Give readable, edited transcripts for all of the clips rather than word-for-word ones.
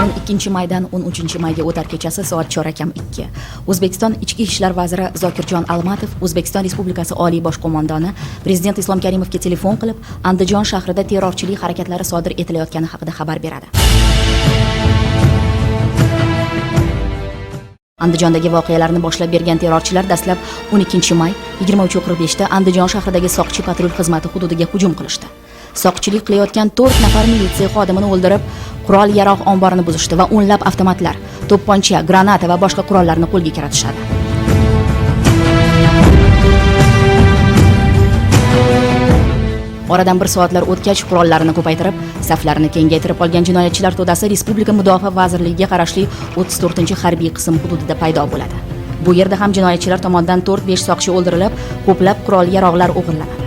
12-maydan 13-mayga o'tar kechasi soat chorakam 2. O'zbekiston Ichki ishlar vaziri Zokirjon Almatov O'zbekiston Respublikasi Oliy bosh qo'mondoni Prezident Islom Karimovga telefon qilib, Andijon shahrida terrorchilik harakatlari sodir etilayotgani haqida xabar beradi. Andijondagi voqealarni boshlab bergan terrorchilar dastlab 12-may 23:45 da Andijon shahridagi Soqchi patrul xizmati hududiga hujum qilishdi. Soqchilik qilayotgan 4 nafar militsiya xodimini o'ldirib, qurol-yarog' omborini buzishdi va o'nlab avtomatlar, to'pponcha, granata va boshqa qurollarni qo'lga kiritishadi. Oradan bir soatlar o'tgach, qurollarini ko'paytirib, saflarini kengaytirib olgan jinoyatchilar to'dasi Respublika Mudofaa vazirligiga qarashli 34-harbiy qism hududida paydo bo'ladi. Bu yerda ham jinoyatchilar tomonidan 4-5 soqchi o'ldirilib, ko'plab qurol-yarog'lar o'g'irlanadi.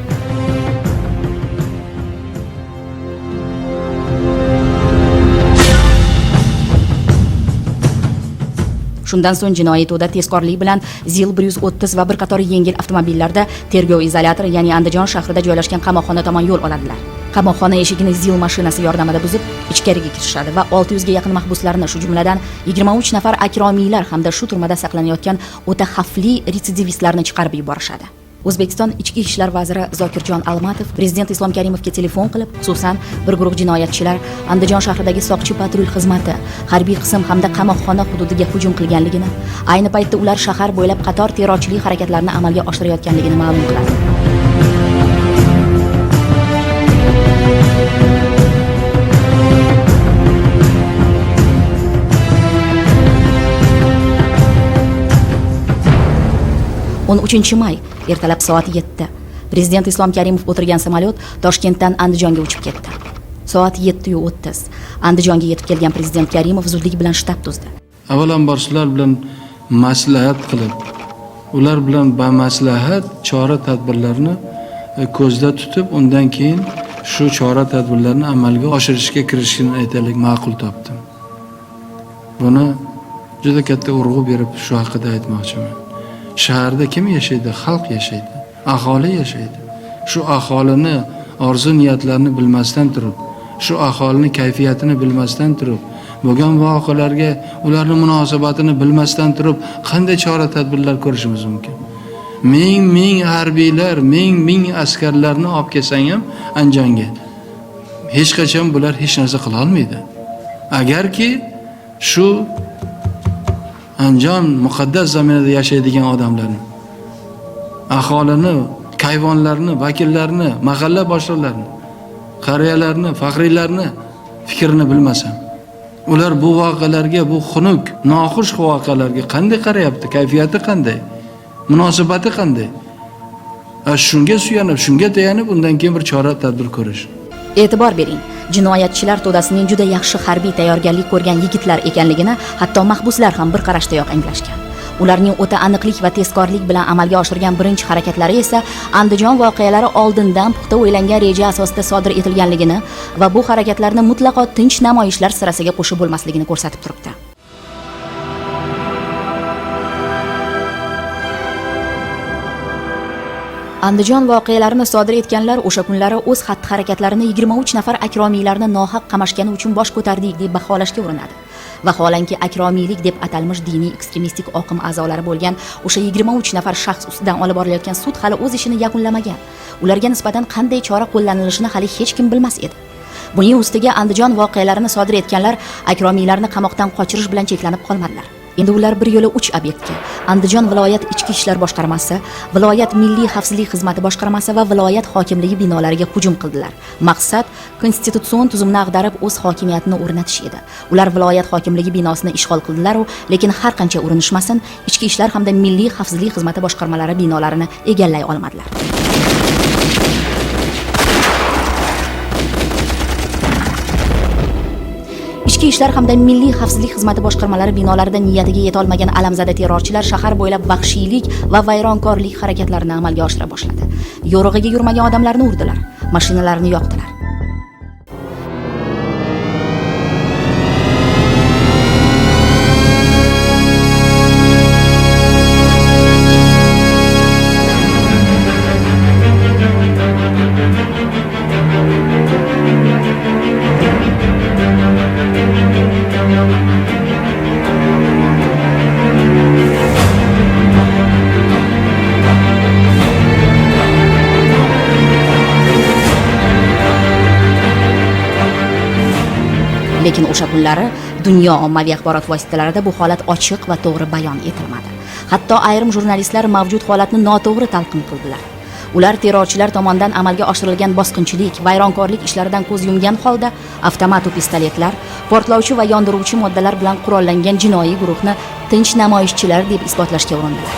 Shundan so'ng jinoiy to'da tezkorlik bilan ZIL 130 va bir qator yengil avtomobillarda tergov izolyatori, ya'ni Andijon shahrida joylashgan qamoqxona tomon yo'l oladilar. Qamoqxona eshigini ZIL mashinasi yordamida buzib, ichkariga kirishadi va 600 ga yaqin mahbuslarni, shu jumladan 23 nafar akromiylar hamda shu turmada saqlanayotgan o'ta xavfli retsidivistlarni chiqarib yuborishadi. O'zbekiston Ichki ishlar vaziri Zokirjon Almatov Prezident Islom Karimovga telefon qilib, xususan bir guruh jinoyatchilar Andijon shahridagi Soqchi patrul xizmati, harbiy qism hamda qamoqxona hududiga hujum qilganligini, ayni paytda ular shahar bo'ylab qator terrorchilik harakatlarini amalga oshirayotganligini ma'lum qiladi. On 3-may ertalab soat 7 Prezident Islom Karimov o'tirgan samolyot Toshkentdan Andijonga uchib ketdi. Soat 7:30 Andijonga yetib kelgan Prezident Karimov zudlik bilan shtab tuzdi. Avvalambor shular bilan maslahat qilib, ular bilan bamaslahat chora-tadbirlarni ko'zda tutib, undan keyin shu chora-tadbirlarni amalga oshirishga kirishishni aytalik ma'qul topdim. Buni juda katta urg'u berib shu haqida aytmoqchiman. Shaharda kim yashaydi? Xalq yashaydi, aholi yashaydi. Shu aholini orzu niyatlarini bilmasdan turib, shu aholini kayfiyatini bilmasdan turib, bo'lgan voqealarga ularning munosabatini bilmasdan turib, qanday chora-tadbirlar ko'rishimiz mumkin? Ming harbiylar, ming askarlarni olib kelsang ham Andijonga hech qachon bular hech narsa qila olmaydi. Agarki shu Andijon muqaddas zaminida yashaydigan odamlarni, aholini, kayvonlarni, vakillarni, mahalla boshliqlarini, qariyalarni, faxriylarni fikrini bilmasam, ular bu voqealarga, bu xunuk, noxush voqealarga qanday qarayapti, kayfiyati qanday, munosabati qanday? Shunga suyanib, shunga tayanib, undan keyin bir chora-tadbir ko'rish. E'tibor bering, jinoyatchilar to'dasining juda yaxshi harbiy tayyorgarlik ko'rgan yigitlar ekanligini hatto mahbuslar ham bir qarashdayoq anglashgan. Ularning o'ta aniqlik va tezkorlik bilan amalga oshirgan birinchi harakatlari esa Andijon voqealari oldindan puxta o'ylangan reja asosida sodir etilganligini va bu harakatlarni mutlaqo tinch namoyishlar sirasiga qo'shib bo'lmasligini ko'rsatib turibdi. Andijon voqealarini sodir etganlar o'sha kunlari o'z xatti-harakatlarini 23 nafar akromiylarni nohaq qamashgani uchun bosh ko'tardik deb baholashga urinadi. Vaholanki akromiylik deb atalmish diniy ekstremistik oqim a'zolari bo'lgan o'sha 23 nafar shaxs ustidan olib borilayotgan sud hali o'z ishini yakunlamagan. Ularga nisbatan qanday chora qo'llanilishini hali hech kim bilmas edi. Buning ustiga Andijon voqealarini sodir etganlar akromiylarni qamoqdan qochirish bilan cheklanib qolmadilar. Endi ular bir yo'la 3 obyektga, Andijon viloyat ichki ishlar boshqarmasi, viloyat milliy xavfsizlik xizmati boshqarmasi va viloyat hokimligi binolariga hujum qildilar. Maqsad konstitutsion tuzumni ag'darib o'z hokimiyatini o'rnatish edi. Ular viloyat hokimligi binosini ishg'ol qildilar, lekin har qancha urinishmasin, ichki ishlar hamda milliy xavfsizlik xizmati boshqarmalari binolarini egallay olmadilar. Ichki ishlar hamda milliy xavfsizlik xizmati boshqarmalari binolarida niyatiga yeta olmagan alamzada terrorchilar shahar bo'ylab vahshiylik va vayronkorlik harakatlarini amalga oshira boshladi. Yo'rig'iga yurmagan odamlarni urdilar, mashinalarni yoqdilar. Lekin o'sha kunlari dunyo ommaviy axborot vositalarida bu holat ochiq va to'g'ri bayon etilmadi. Hatto ayrim jurnalistlar mavjud holatni noto'g'ri talqin qildilar. Ular terrorchilar tomonidan amalga oshirilgan bosqinchilik, vayronkorlik ishlaridan ko'z yumgan holda avtomat va pistoletlar, portlovchi va yondiruvchi moddalar bilan qurollangan jinoiy guruhni tinch namoyishchilar deb isbotlashga urindilar.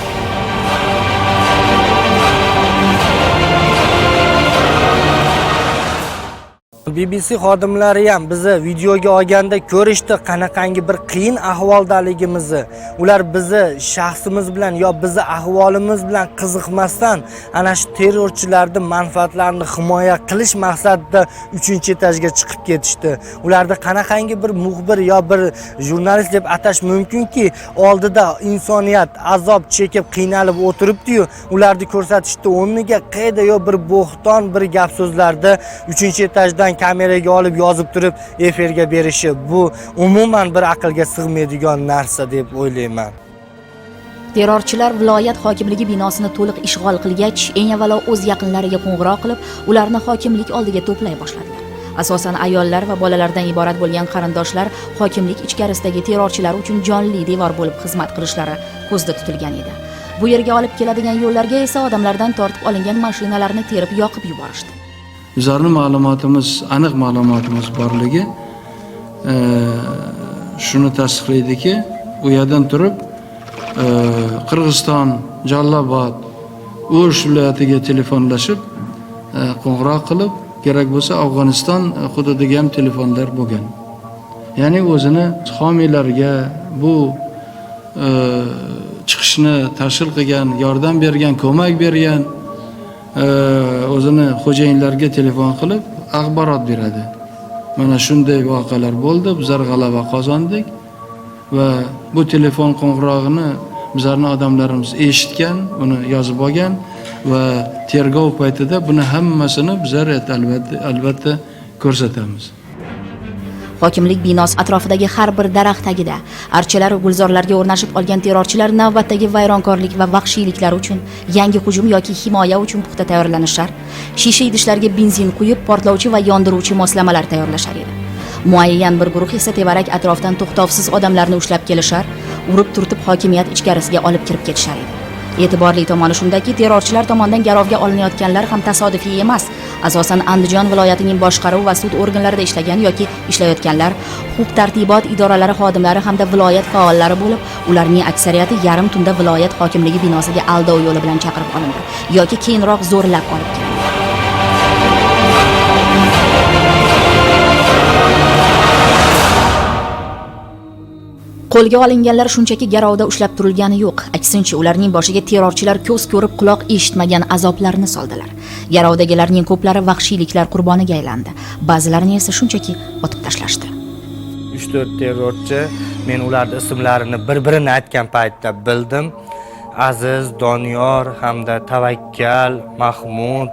BBC xodimlari ham bizni videoga olganda ko'rishdi qanaqangi bir qiyin ahvoldaligimizni. Ular bizni shaxsimiz bilan yo bizni ahvolimiz bilan qiziqmasdan ana shu terrorchilarning manfaatlarini himoya qilish maqsadida 3-etajga chiqib ketishdi. Ularda qanaqangi bir muxbir yo bir jurnalist deb atash mumkinki, oldida insoniyat azob chekib qiynalib o'tiribdi-yu, ularni ko'rsatishdi o'rniga qayda yo bir bo'xton bir gap so'zlarda 3-etajdan kameraga olib yozib turib efirga berishi bu umuman bir aqlga sig'maydigan narsa deb o'ylayman. Terrorchilar viloyat hokimligi binosini to'liq ishg'ol qilgach, eng avvalo o'z yaqinlariga qo'ng'iroq qilib, ularni hokimlik oldiga to'play boshladilar. Asosan ayollar va bolalardan iborat bo'lgan qarindoshlar hokimlik ichkarisidagi terrorchilar uchun jonli devor bo'lib xizmat qilishlari ko'zda tutilgan edi. Bu yerga olib keladigan yo'llarga esa odamlardan tortib olingan mashinalarni terib yoqib yuborishdi. Bizlarning ma'lumotimiz, aniq ma'lumotimiz borligi shuni tasdiqlaydiki, u yerdan turib Qirg'iziston, Jallobod, O'sh viloyatiga telefonlashib, qo'ng'iroq qilib, kerak bo'lsa Afg'oniston hududiga ham telefonlar bo'lgan. Ya'ni o'zini homiylarga bu chiqishni tashkil qilgan, yordam bergan, ko'mak bergan o'zini xo'jayinlarga telefon qilib axborot beradi. Mana shunday voqealar bo'ldi, bizlar g'alaba qozondik va bu telefon qo'ng'irog'ini bizlarning odamlarimiz eshitgan, uni yozib olgan va tergov paytida buni hammasini bizlar albatta ko'rsatamiz. Hokimlik binosi atrofidagi har bir daraxt tagida archalar va gulzorlarga o'rnashib olgan terrorchilar navbatdagi vayronkorlik va vahshiyliklar uchun yangi hujum yoki himoya uchun puxta tayyorlanishar, shisha idishlarga benzin quyib, portlovchi va yondiruvchi moslamalar tayyorlashar edi. Muayyan bir guruh esa tevarak atrofdan to'xtovsiz odamlarni ushlab kelishar, urib turtib hokimiyat ichkarisiga olib kirib ketishar edi. E'tiborli tomoni shundaki, terrorchilar tomonidan garovga olinayotganlar ham tasodifiy emas. Asosan Andijon viloyatining boshqaruv va sud organlarida ishlagan yoki ishlayotganlar, huquq-tartibot idoralari xodimlari hamda viloyat faollari bo'lib, ularning aksariyati yarim tunda viloyat hokimligi binosiga aldov yo'li bilan chaqirib olindi yoki keyinroq zo'rlab olib kelindi. Qo'lga olinganlar shunchaki garovda ushlab turilgani yo'q. Aksincha, ularning boshiga terrorchilar ko'z ko'rib, quloq eshitmagan azoblarni soldilar. Garovdagilarning ko'plari vahshiyliklar qurboniga aylandi. Ba'zilarini esa shunchaki otib tashlashdi. 3-4 terrorchi, men ularning ismlarini bir-birini aytgan paytda bildim. Aziz, Doniyor hamda Tavakkal, Mahmud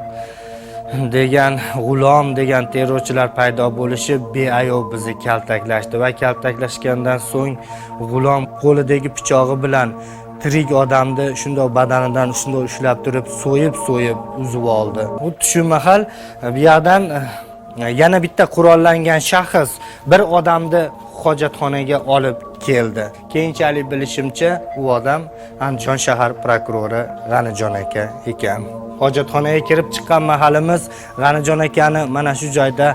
degan G'ulom degan terrorchilar paydo bo'lishi beayov bizni kaltaklashdi va kaltaklashgandan so'ng G'ulom qo'lidagi pichog'i bilan tirik odamni shundoq badanidan shundoq ushlab turib so'yib uzib oldi. Xuddi shu mahal bu yerdan yana bitta qurollangan shaxs bir odamni hojatxonaga olib keldi. Keyinchalik bilishimcha, u odam Andijon shahar prokurori G'anijon aka ekan. Hojatxonaga kirib chiqqan mahalimiz G'anijon akani mana shu joyda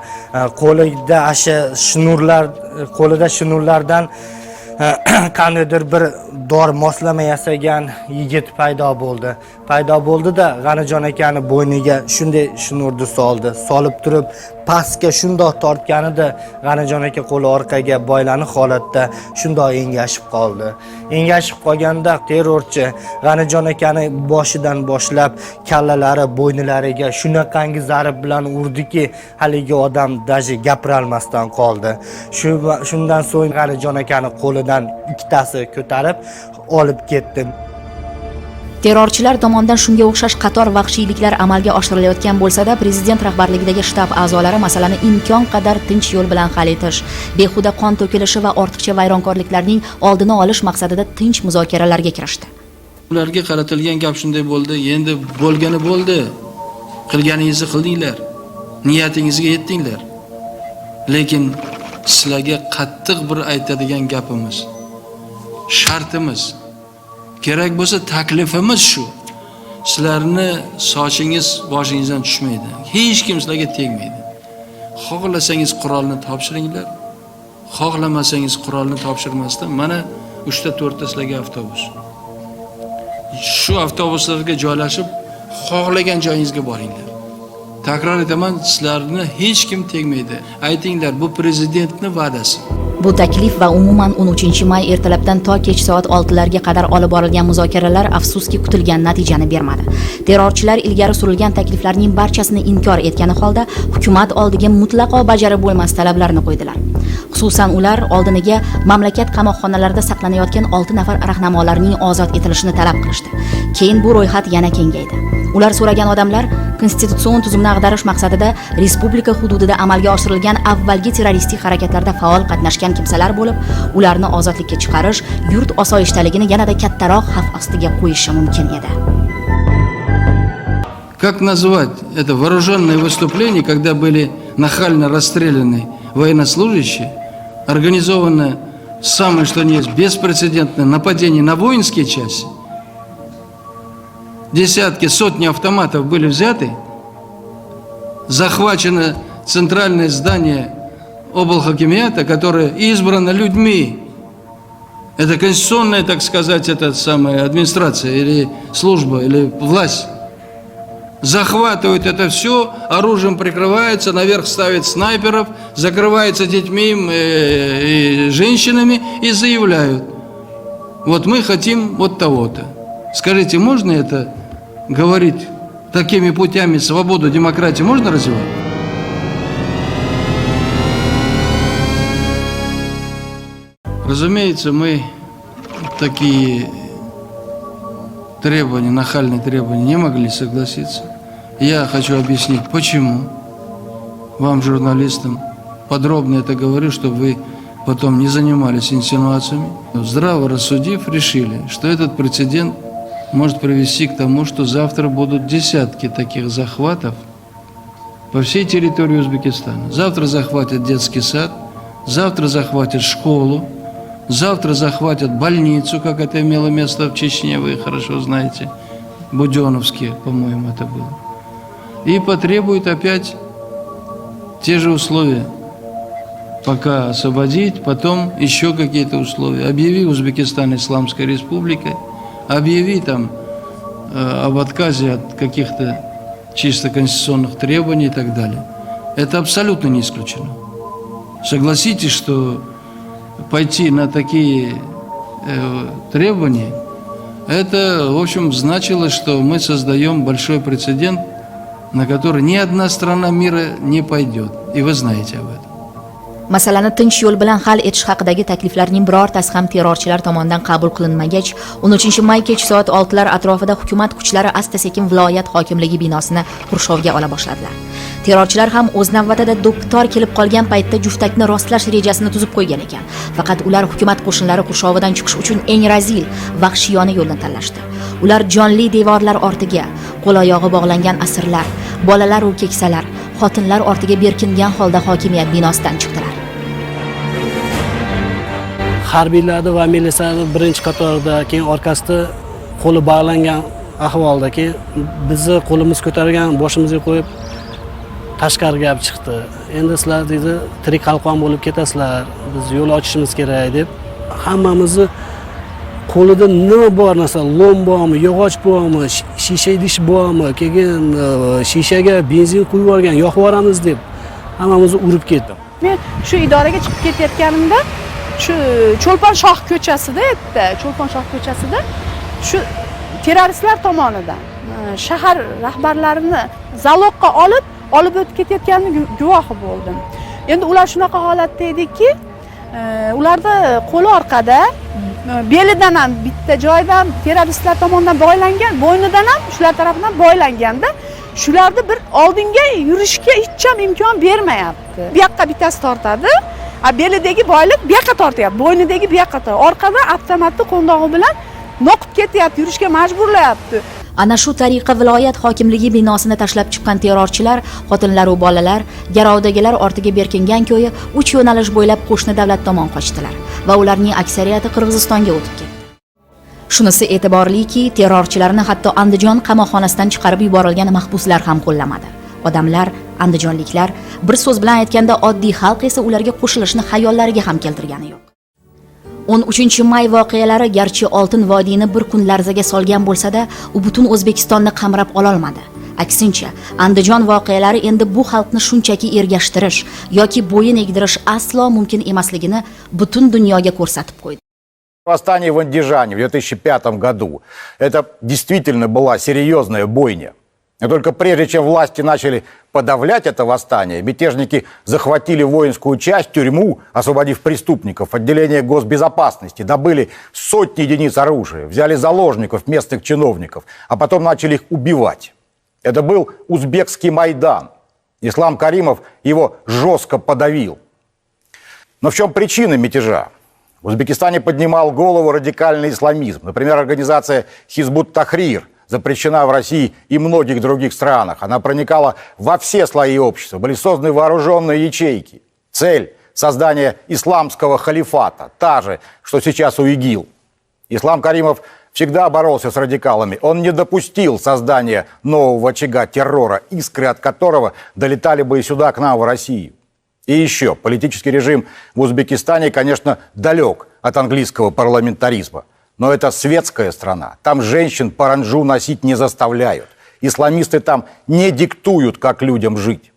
qo'lida shnurlardan qandaydir bir dori moslama yasagan yigit paydo bo'ldi. Paydo bo'ldi-da G'anijon akani bo'yniga shunday shnurni soldi. Solib turib pastga shundoq tortganida G'anijon aka qo'li orqaga boylanib holatda shundoq engashib qoldi. Engashib qolganda terrorchi G'anijon akani boshidan boshlab kallalari, bo'ynilariga shunaqangi zarb bilan urdiki, haligi odam daji gapira olmasdan qoldi. Shundan so'ng G'anijon akani qo'lidan ikkitasi ko'tarib olib ketdi. Terrorchilar tomonidan shunga o'xshash qator vahshiyliklar amalga oshirilayotgan bo'lsa-da, prezident rahbarligidagi shtab a'zolari masalani imkon qadar tinch yo'l bilan hal etish, behuda qon to'kilishi va ortiqcha vayronkorliklarning oldini olish maqsadida tinch muzokaralarga kirishdi. Ularga qaratilgan gap shunday bo'ldi, endi bo'lgani bo'ldi. Qilganingizni qildinglar. Niyatingizga yetdinglar. Lekin sizlarga qattiq bir aytadigan gapimiz, shartimiz, kerak bo'lsa taklifimiz shu. Sizlarni sochingiz boshingizdan tushmaydi. Hech kim sizlarga tegmaydi. Xohlasangiz qurolni topshiringlar, xohlamasangiz qurolni topshirmasdan mana 3-4 ta sizlarga avtobus. Shu avtobuslarga joylashib, xohlagan joyingizga boringlar. Takror etaman, sizlarni hech kim tegmaydi. Aytinglar, bu prezidentning va'dasi. Bu taklif va umuman 13-may ertalabdan to kech soat 6larga qadar olib borilgan muzokaralar afsuski kutilgan natijani bermadi. Terrorchilar ilgari surilgan takliflarning barchasini inkor etgani holda hukumat oldiga mutlaqo bajarib bo'lmas talablarni qo'ydilar. Xususan ular oldiniga mamlakat qamoqxonalarida saqlanayotgan 6 nafar rahnamolarning ozod etilishini talab qilishdi. Keyin bu ro'yxat yana kengaydi. Ular so'ragan odamlar konstitutsion tuzumni ag'darish maqsadida respublika hududida amalga oshirilgan avvalgi terroristik harakatlarda faol qatnashgan kimsalar bo'lib, ularni ozodlikka chiqarish yurt osoyishtaligini yanada kattaroq xavf ostiga qo'yishi mumkin edi. Как назвать это вооруженное выступление, когда были нахально расстреляны военнослужащие, организовано самое что ни есть беспрецедентное нападение на воинские части? Десятки, сотни автоматов были взяты, захвачено центральное здание облхакимията, которое избрано людьми. Это конституционная, так сказать, это самая администрация или служба, или власть. Захватывают это все, оружием прикрываются, наверх ставят снайперов, закрываются детьми и женщинами и заявляют: вот мы хотим вот того-то. Скажите, можно это говорить такими путями? Свободу, демократию можно развивать? Разумеется, мы такие требования, нахальные требования не могли согласиться. Я хочу объяснить, почему. Вам, журналистам, подробно это говорю, чтобы вы потом не занимались инсинуациями. Здраво рассудив, решили, что этот прецедент может привести к тому, что завтра будут десятки таких захватов по всей территории Узбекистана. Завтра захватят детский сад, завтра захватят школу, завтра захватят больницу, как это имело место в Чечне, вы хорошо знаете, Буденновске, по-моему, это было. И потребуют опять те же условия. Пока освободить, потом еще какие-то условия. Объяви Узбекистан Исламской Республикой, объяви там об отказе от каких-то чисто конституционных требований и так далее. Это абсолютно не исключено. Согласитесь, что пойти на такие требования, это, в общем, значило, что мы создаем большой прецедент, на который ни одна страна мира не пойдет. И вы знаете об этом. Masalani tinch yo'l bilan hal etish haqidagi takliflarning birortasi ham terrorchilar tomonidan qabul qilinmagach, 13-may kech soat 6lar atrofida hukumat kuchlari asta-sekin viloyat hokimligi binosini qurshovga ola boshladilar. Terrorchilar ham o'z navbatida do'ppitor kelib qolgan paytda juftakni rostlash rejasini tuzib qo'ygan ekan. Faqat ular hukumat qo'shinlari qurshovidan chiqish uchun eng razil, vahshiyona yo'lni tanlashdi. Ular jonli devorlar ortiga, qo'l-oyog'i bog'langan asirlar, bolalar va keksalar, xotinlar ortiga berkingan holda hokimiyat binosidan chiqdilar. Harbiylarni va militsiyani birinchi qatorda, keyin orqasida qo'li bog'langan ahvolda, keyin bizni qo'limiz ko'targan boshimizga qo'yib tashqariga olib chiqdi. Endi sizlar dedi, tirik qalqon bo'lib ketasizlar, biz yo'l ochishimiz kerak deb hammamizni qo'lida nima bor narsa, lom bormi, yog'och bormi, shisha idish bormi, keyin shishaga benzin quyib yuborgan, yoqib yuboramiz deb hammamizni urib ketdi. Men shu idoraga chiqib ketayotganimda shu Cho'lponshoh ko'chasida edi, Cho'lponshoh ko'chasida shu terroristlar tomonidan shahar rahbarlarini zaloqqa olib o'tib ketayotganini guvohi bo'ldim. Endi ular shunaqa holatda ediki, ularda qo'li orqada, belidan ham bitta joydan terroristlar tomonidan bog'langan, bo'ynidan ham shular tomonidan bog'langanda, shularni bir oldinga yurishga hech ham imkon bermayapti. Bu yoqqa bittasi tortadi, belidagi boylik bu yoqqa tortyapti, bo'ynidagi bu yoqqa tortyapti. Orqada avtomatni qo'ndog'i bilan noqib ketyapti, yurishga majburlayapti. Ana shu tariqa viloyat hokimligi binosini tashlab chiqqan terrorchilar xotinlar va bolalar, garovdagilar ortiga berkingan ko'yi 3 yo'nalish bo'ylab qo'shni davlat tomon qochdilar va ularning aksariyati Qirg'izistonga o'tib ketdi. Shunisi e'tiborliki, terrorchilarni hatto Andijon qamoqxonasidan chiqarib yuborilgan mahbuslar ham qo'llamadi. Odamlar, andijonliklar, bir so'z bilan aytganda oddiy xalq esa ularga qo'shilishni xayollariga ham keltirgani yo'q. 13-may voqealari garchi Oltin vodiyni bir kun larzaga solgan bo'lsa-da, u butun O'zbekistonni qamrab ololmadi. Aksincha, Andijon voqealari endi bu xalqni shunchaki ergashtirish yoki bo'yin egdirish aslo mumkin emasligini butun dunyoga ko'rsatib qo'ydi. Восстание в Андижане в 2005 году – это действительно была серьезная бойня. Но только прежде чем власти начали подавлять это восстание, мятежники захватили воинскую часть, тюрьму, освободив преступников, отделение госбезопасности, добыли сотни единиц оружия, взяли заложников, местных чиновников, а потом начали их убивать. Это был узбекский Майдан. Ислам Каримов его жестко подавил. Но в чем причина мятежа? В Узбекистане поднимал голову радикальный исламизм. Например, организация Хизбут-Тахрир запрещена в России и многих других странах. Она проникала во все слои общества. Были созданы вооруженные ячейки. Цель – создание исламского халифата. Та же, что сейчас у ИГИЛ. Ислам Каримов всегда боролся с радикалами. Он не допустил создания нового очага террора, искры от которого долетали бы и сюда, к нам, в Россию. И еще, политический режим в Узбекистане, конечно, далек от английского парламентаризма. Но это светская страна. Там женщин паранджу носить не заставляют. Исламисты там не диктуют, как людям жить.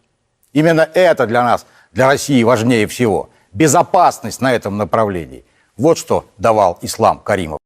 Именно это для нас, для России, важнее всего. Безопасность на этом направлении. Вот что давал Ислам Каримов.